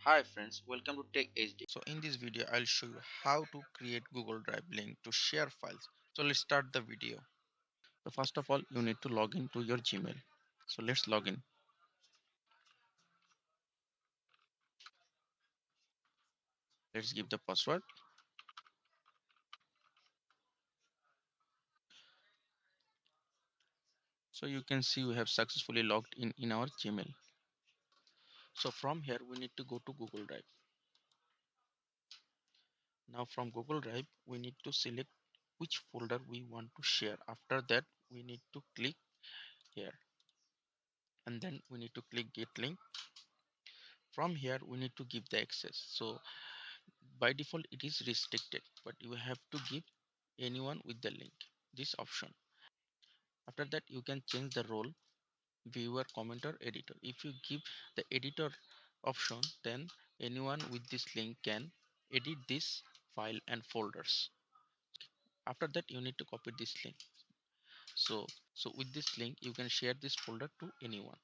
Hi friends, welcome to Tech HD. So in this video, I'll show you how to create Google Drive link to share files. So let's start the video. So first of all, you need to log in to your Gmail. So let's log in. Let's give the password. So you can see we have successfully logged in our Gmail. So from here, we need to go to Google Drive. Now from Google Drive, we need to select which folder we want to share. After that, we need to click here and then we need to click get link. From here, we need to give the access. So by default it is restricted, but you have to give anyone with the link this option. After that, you can change the role: viewer, commenter, editor. If you give the editor option, then anyone with this link can edit this file and folders. After that, you need to copy this link. So with this link you can share this folder to anyone.